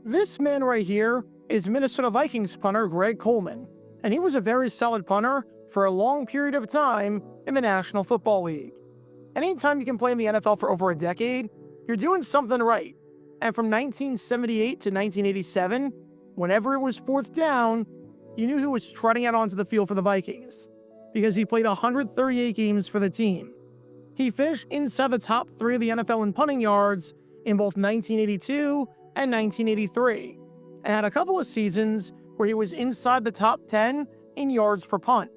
This man right here is Minnesota Vikings punter Greg Coleman, and he was a very solid punter for a long period of time in the National Football League. Anytime you can play in the NFL for over a decade, you're doing something right. And from 1978 to 1987, whenever it was fourth down, you knew who was trotting out onto the field for the Vikings, because he played 138 games for the team. He finished inside the top 3 of the NFL in punting yards in both 1982 and 1983, and had a couple of seasons where he was inside the top 10 in yards per punt.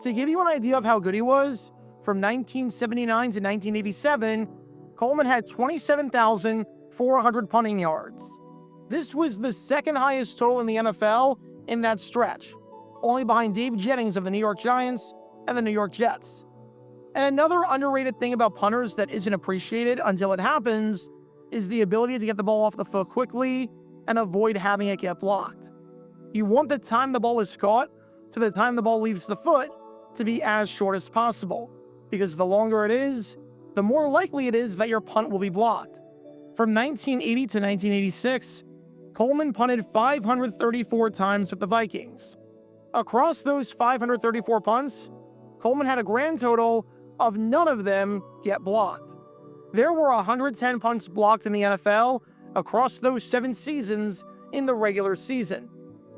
To give you an idea of how good he was, from 1979 to 1987, Coleman had 27,400 punting yards. This was the second highest total in the NFL in that stretch, only behind Dave Jennings of the New York Giants and the New York Jets. And another underrated thing about punters that isn't appreciated until it happens is the ability to get the ball off the foot quickly and avoid having it get blocked. You want the time the ball is caught to the time the ball leaves the foot to be as short as possible, because the longer it is, the more likely it is that your punt will be blocked. From 1980 to 1986, Coleman punted 534 times with the Vikings. Across those 534 punts, Coleman had a grand total of none of them get blocked. There were 110 punts blocked in the NFL across those 7 seasons in the regular season.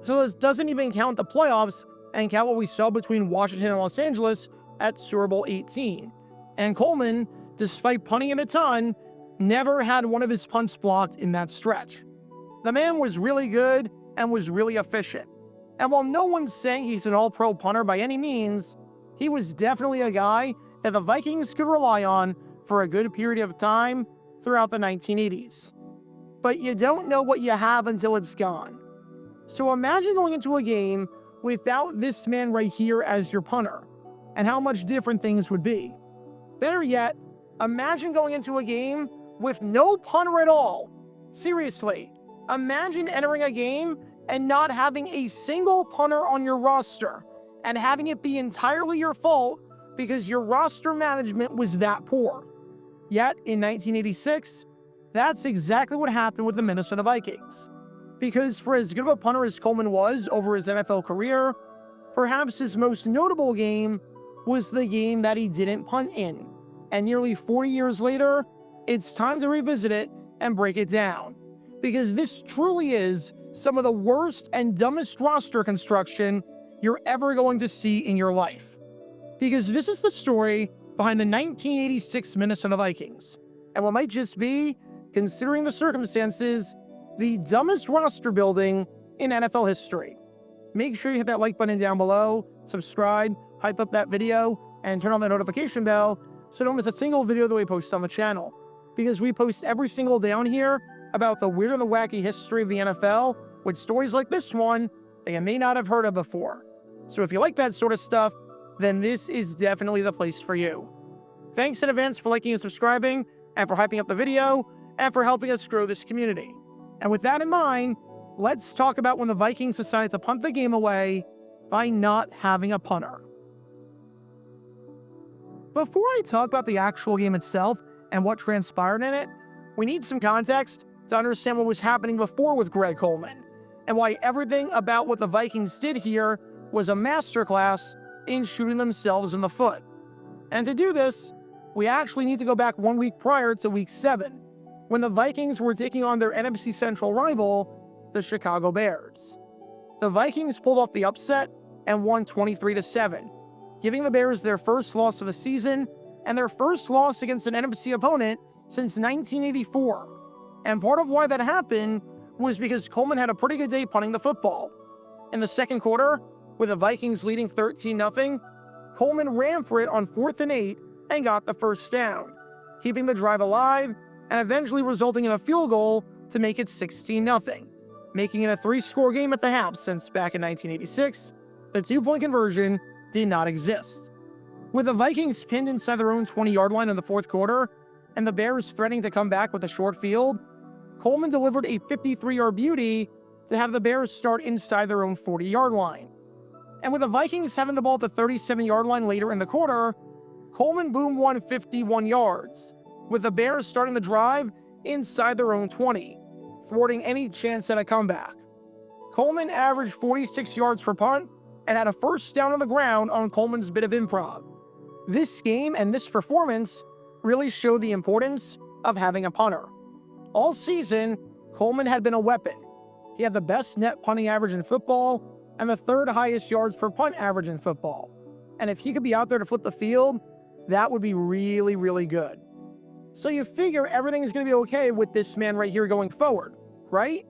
So this doesn't even count the playoffs and count what we saw between Washington and Los Angeles at Super Bowl 18. And Coleman, despite punting in a ton, never had one of his punts blocked in that stretch. The man was really good and was really efficient. And while no one's saying he's an all-pro punter by any means, he was definitely a guy that the Vikings could rely on for a good period of time throughout the 1980s. But you don't know what you have until it's gone. So imagine going into a game without this man right here as your punter, and how much different things would be. Better yet, imagine going into a game with no punter at all. Seriously, imagine entering a game and not having a single punter on your roster, and having it be entirely your fault because your roster management was that poor. Yet, in 1986, that's exactly what happened with the Minnesota Vikings. Because for as good of a punter as Coleman was over his NFL career, perhaps his most notable game was the game that he didn't punt in. And nearly 40 years later, it's time to revisit it and break it down. Because this truly is some of the worst and dumbest roster construction you're ever going to see in your life. Because this is the story behind the 1986 Minnesota Vikings, and what might just be, considering the circumstances, the dumbest roster building in NFL history. Make sure you hit that like button down below, subscribe, hype up that video, and turn on the notification bell so don't miss a single video that we post on the channel. Because we post every single day on here about the weird and the wacky history of the NFL with stories like this one that you may not have heard of before. So if you like that sort of stuff, then this is definitely the place for you. Thanks in advance for liking and subscribing, and for hyping up the video, and for helping us grow this community. And with that in mind, let's talk about when the Vikings decided to punt the game away by not having a punter. Before I talk about the actual game itself and what transpired in it, we need some context to understand what was happening before with Greg Coleman, and why everything about what the Vikings did here was a masterclass in shooting themselves in the foot. And to do this, we actually need to go back 1 week prior to Week 7, when the Vikings were taking on their NFC Central rival, the Chicago Bears. The Vikings pulled off the upset and won 23-7, giving the Bears their first loss of the season and their first loss against an NFC opponent since 1984. And part of why that happened was because Coleman had a pretty good day punting the football. In the second quarter, with the Vikings leading 13-0, Coleman ran for it on 4th and 8 and got the first down, keeping the drive alive and eventually resulting in a field goal to make it 16-0, making it a 3-score game at the half since back in 1986, the 2-point conversion did not exist. With the Vikings pinned inside their own 20-yard line in the fourth quarter, and the Bears threatening to come back with a short field, Coleman delivered a 53-yard beauty to have the Bears start inside their own 40-yard line. And with the Vikings having the ball at the 37-yard line later in the quarter, Coleman boom won 51 yards, with the Bears starting the drive inside their own 20, thwarting any chance at a comeback. Coleman averaged 46 yards per punt and had a first down on the ground on Coleman's bit of improv. This game and this performance really showed the importance of having a punter. All season, Coleman had been a weapon. He had the best net punting average in football and the third highest yards per punt average in football. And if he could be out there to flip the field, that would be really, really good. So you figure everything is going to be okay with this man right here going forward, right?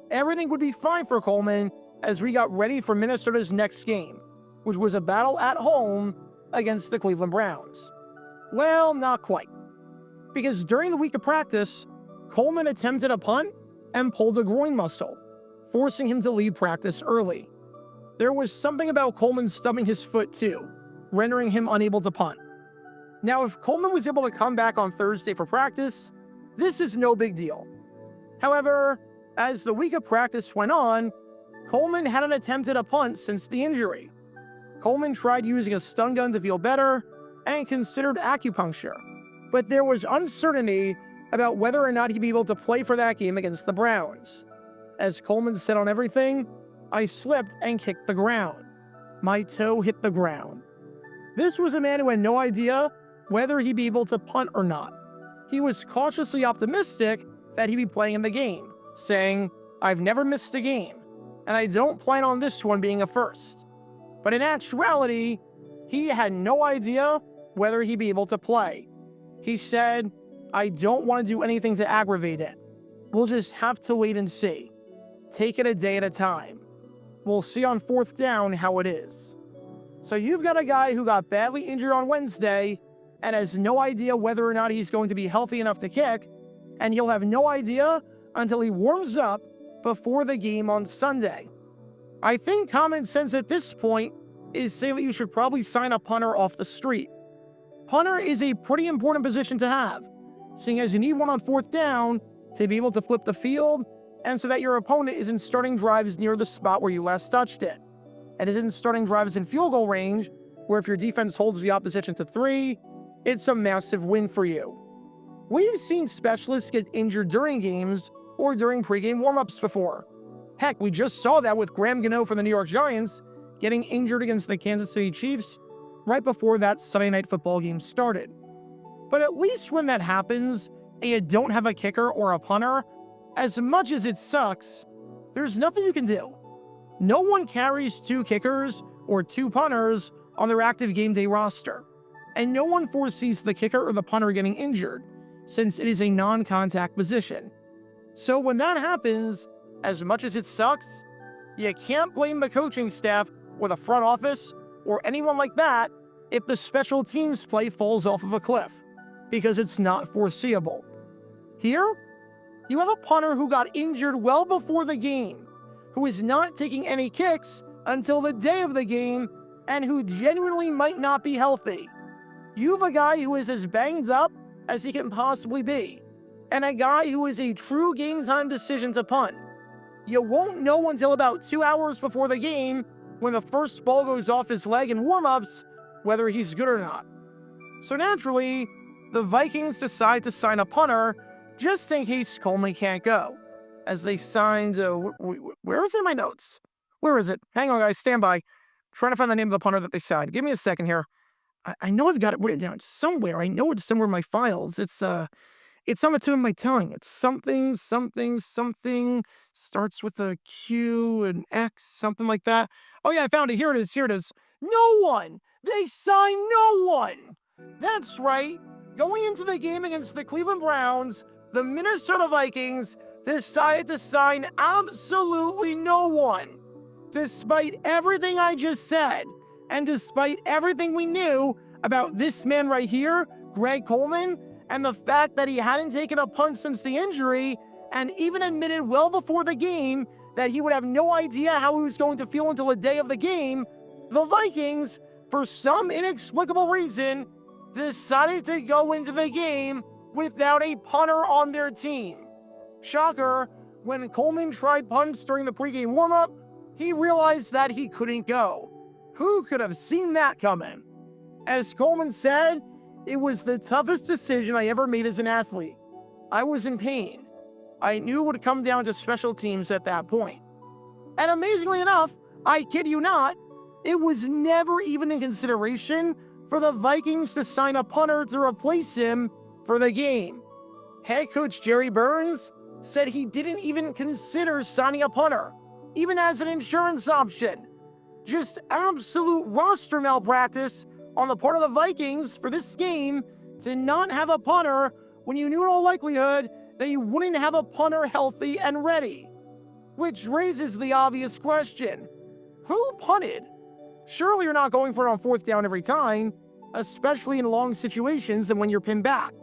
Everything would be fine for Coleman as we got ready for Minnesota's next game, which was a battle at home against the Cleveland Browns. Well, not quite. Because during the week of practice, Coleman attempted a punt and pulled a groin muscle, forcing him to leave practice early. There was something about Coleman stubbing his foot too, rendering him unable to punt. Now, if Coleman was able to come back on Thursday for practice, this is no big deal. However, as the week of practice went on, Coleman hadn't attempted a punt since the injury. Coleman tried using a stun gun to feel better and considered acupuncture, but there was uncertainty about whether or not he'd be able to play for that game against the Browns. As Coleman said on everything, "I slipped and kicked the ground. My toe hit the ground." This was a man who had no idea whether he'd be able to punt or not. He was cautiously optimistic that he'd be playing in the game, saying, "I've never missed a game, and I don't plan on this one being a first." But in actuality, he had no idea whether he'd be able to play. He said, "I don't want to do anything to aggravate it. We'll just have to wait and see. Take it a day at a time. We'll see on fourth down how it is." So you've got a guy who got badly injured on Wednesday and has no idea whether or not he's going to be healthy enough to kick, and he'll have no idea until he warms up before the game on Sunday. I think common sense at this point is saying that you should probably sign a punter off the street. Punter is a pretty important position to have, seeing as you need one on fourth down to be able to flip the field, and so that your opponent isn't starting drives near the spot where you last touched it, and isn't starting drives in field goal range, where if your defense holds the opposition to 3, it's a massive win for you. We've seen specialists get injured during games or during pregame warmups before. Heck, we just saw that with Graham Gano for the New York Giants getting injured against the Kansas City Chiefs right before that Sunday night football game started. But at least when that happens and you don't have a kicker or a punter, as much as it sucks, there's nothing you can do. No one carries 2 kickers or 2 punters on their active game day roster, and no one foresees the kicker or the punter getting injured, since it is a non-contact position. So when that happens, as much as it sucks, you can't blame the coaching staff or the front office or anyone like that if the special teams play falls off of a cliff, because it's not foreseeable. Here, you have a punter who got injured well before the game, who is not taking any kicks until the day of the game, and who genuinely might not be healthy. You have a guy who is as banged up as he can possibly be, and a guy who is a true game-time decision to punt. You won't know until about 2 hours before the game, when the first ball goes off his leg in warm-ups, whether he's good or not. So naturally, the Vikings decide to sign a punter just in case Coleman can't go, as they signed, where is it in my notes? Where is it? Hang on, guys, stand by. Trying to find the name of the punter that they signed. Give me a second here. I know I've got it written down somewhere. I know it's somewhere in my files. It's on the tip of my tongue. It's something, starts with a Q and X, something like that. Oh yeah, I found it. Here it is. No one! They signed no one! That's right. Going into the game against the Cleveland Browns, the Minnesota Vikings decided to sign absolutely no one. Despite everything I just said, and despite everything we knew about this man right here, Greg Coleman, and the fact that he hadn't taken a punt since the injury, and even admitted well before the game that he would have no idea how he was going to feel until the day of the game, the Vikings, for some inexplicable reason, decided to go into the game without a punter on their team. Shocker, when Coleman tried punts during the pregame warm-up, he realized that he couldn't go. Who could have seen that coming? As Coleman said, it was the toughest decision I ever made as an athlete. I was in pain. I knew it would come down to special teams at that point. And amazingly enough, I kid you not, it was never even in consideration for the Vikings to sign a punter to replace him for the game. Head coach Jerry Burns said he didn't even consider signing a punter, even as an insurance option. Just absolute roster malpractice on the part of the Vikings for this game to not have a punter when you knew in all likelihood that you wouldn't have a punter healthy and ready. Which raises the obvious question: who punted? Surely you're not going for it on 4th down every time, especially in long situations and when you're pinned back.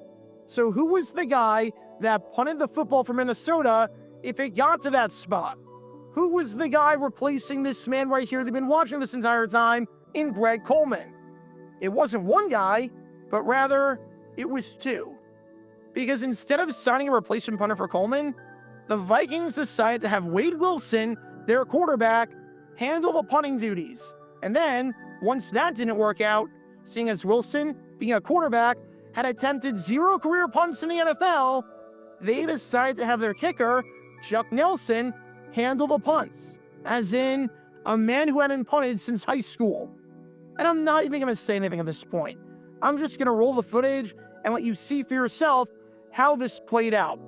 So who was the guy that punted the football for Minnesota if it got to that spot? Who was the guy replacing this man right here they've been watching this entire time in Greg Coleman? It wasn't one guy, but rather it was two. Because instead of signing a replacement punter for Coleman, the Vikings decided to have Wade Wilson, their quarterback, handle the punting duties. And then, once that didn't work out, seeing as Wilson, being a quarterback, had attempted 0 career punts in the NFL, they decided to have their kicker, Chuck Nelson, handle the punts. As in, a man who hadn't punted since high school. And I'm not even going to say anything at this point. I'm just going to roll the footage and let you see for yourself how this played out.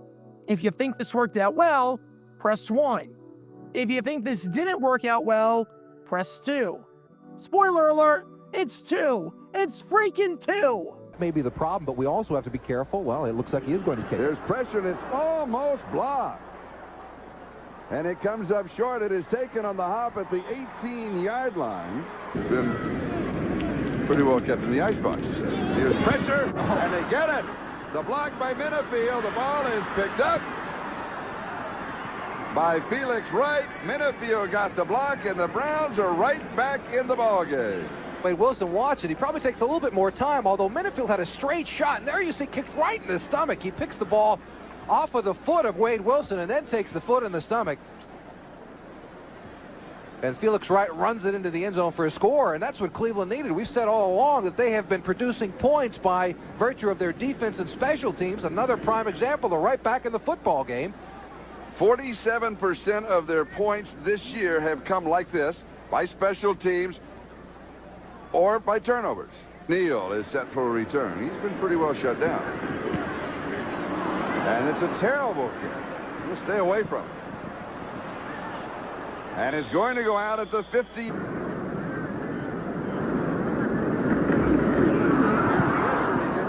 If you think this worked out well, press 1. If you think this didn't work out well, press 2. Spoiler alert, it's 2. It's freaking 2. May be the problem, but we also have to be careful. Well, it looks like he is going to kick. There's pressure, and it's almost blocked. And it comes up short. It is taken on the hop at the 18-yard line. It's been pretty well kept in the icebox. Here's pressure, and they get it. The block by Minifield. The ball is picked up by Felix Wright. Minifield got the block, and the Browns are right back in the ballgame. Wade Wilson, watch it. He probably takes a little bit more time, although Minifield had a straight shot, and there you see kicked right in the stomach. He picks the ball off of the foot of Wade Wilson and then takes the foot in the stomach. And Felix Wright runs it into the end zone for a score, and that's what Cleveland needed. We've said all along that they have been producing points by virtue of their defense and special teams. Another prime example, they're right back in the football game. 47% of their points this year have come like this, by special teams or by turnovers. Neal is set for a return. He's been pretty well shut down. And it's a terrible kick. We'll stay away from it. And it's going to go out at the 50. He gets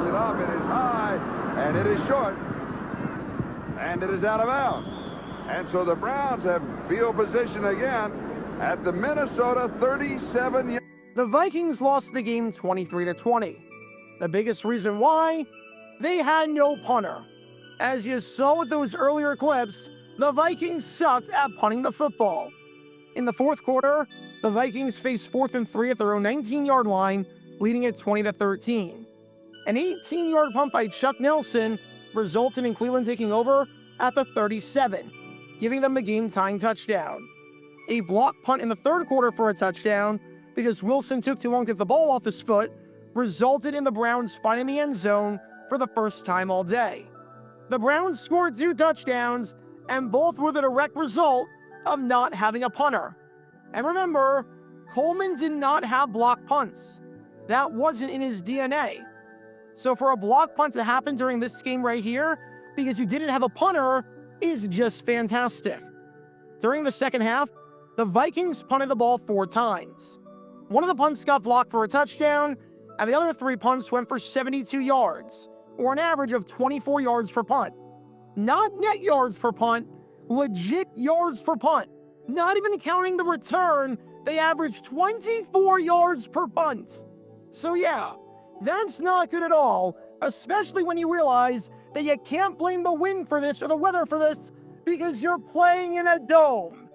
it up. It is high, and it is short, and it is out of bounds. And so the Browns have field position again at the Minnesota 37. The Vikings lost the game 23-20. The biggest reason why? They had no punter. As you saw with those earlier clips, the Vikings sucked at punting the football. In the fourth quarter, the Vikings faced 4th and 3 at their own 19-yard line, leading it 20-13. An 18-yard punt by Chuck Nelson resulted in Cleveland taking over at the 37, giving them the game-tying touchdown. A block punt in the third quarter for a touchdown, because Wilson took too long to get the ball off his foot, resulted in the Browns finding the end zone for the first time all day. The Browns scored 2 touchdowns, and both were the direct result of not having a punter. And remember, Coleman did not have block punts. That wasn't in his DNA. So for a block punt to happen during this game right here, because you didn't have a punter, is just fantastic. During the second half, the Vikings punted the ball 4 times. One of the punts got blocked for a touchdown, and the other 3 punts went for 72 yards, or an average of 24 yards per punt. Not net yards per punt, legit yards per punt. Not even counting the return, they averaged 24 yards per punt. So yeah, that's not good at all, especially when you realize that you can't blame the wind for this or the weather for this, because you're playing in a dome.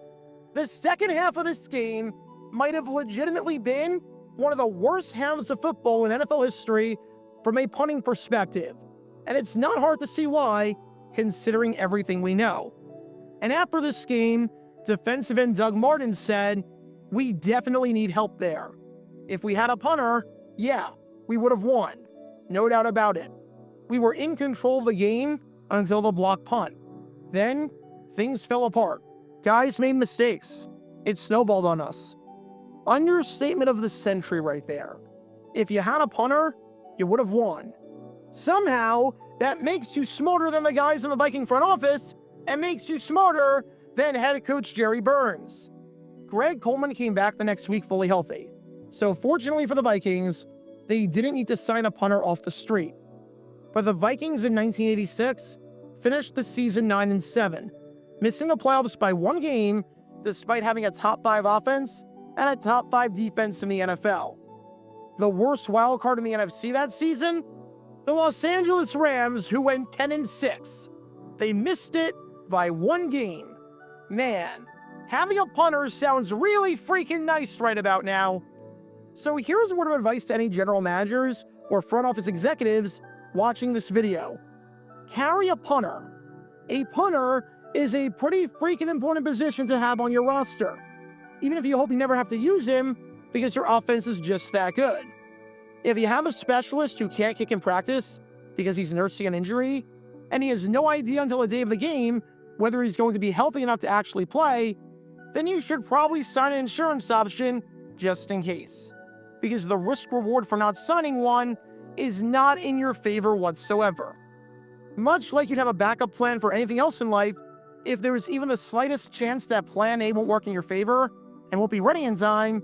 The second half of this game might have legitimately been one of the worst halves of football in NFL history from a punting perspective. And it's not hard to see why, considering everything we know. And after this game, defensive end Doug Martin said, "We definitely need help there. If we had a punter, yeah, we would have won. No doubt about it. We were in control of the game until the block punt. Then, things fell apart. Guys made mistakes. It snowballed on us. Understatement of the century right there. If you had a punter, you would have won. Somehow, that makes you smarter than the guys in the Viking front office and makes you smarter than head coach Jerry Burns. Greg Coleman came back the next week fully healthy. So fortunately for the Vikings, they didn't need to sign a punter off the street. But the Vikings in 1986 finished the season 9-7, missing the playoffs by 1 game despite having a top 5 offense and a top 5 defense in the NFL. The worst wild card in the NFC that season? The Los Angeles Rams, who went 10-6. They missed it by 1 game. Man, having a punter sounds really freaking nice right about now. So here's a word of advice to any general managers or front office executives watching this video. Carry a punter. A punter is a pretty freaking important position to have on your roster, even if you hope you never have to use him because your offense is just that good. If you have a specialist who can't kick in practice because he's nursing an injury, and he has no idea until the day of the game whether he's going to be healthy enough to actually play, then you should probably sign an insurance option just in case, because the risk reward for not signing one is not in your favor whatsoever. Much like you'd have a backup plan for anything else in life, if there is even the slightest chance that plan A won't work in your favor and won't be ready in time,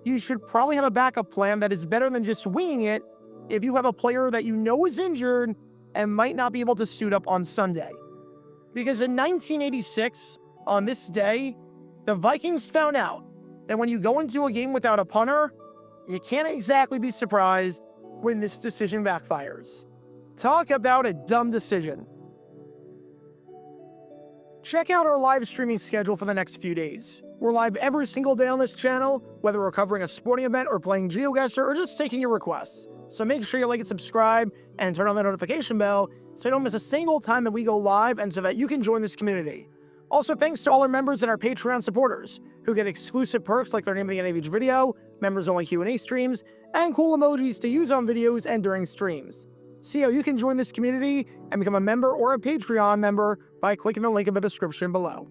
you should probably have a backup plan that is better than just winging it if you have a player that you know is injured and might not be able to suit up on Sunday. Because in 1986, on this day, the Vikings found out that when you go into a game without a punter, you can't exactly be surprised when this decision backfires. Talk about a dumb decision. Check out our live streaming schedule for the next few days. We're live every single day on this channel, whether we're covering a sporting event or playing GeoGuessr or just taking your requests. So make sure you like and subscribe and turn on the notification bell so you don't miss a single time that we go live and so that you can join this community. Also, thanks to all our members and our Patreon supporters who get exclusive perks like their name of the end of each video, members-only Q&A streams, and cool emojis to use on videos and during streams. See how you can join this community and become a member or a Patreon member by clicking the link in the description below.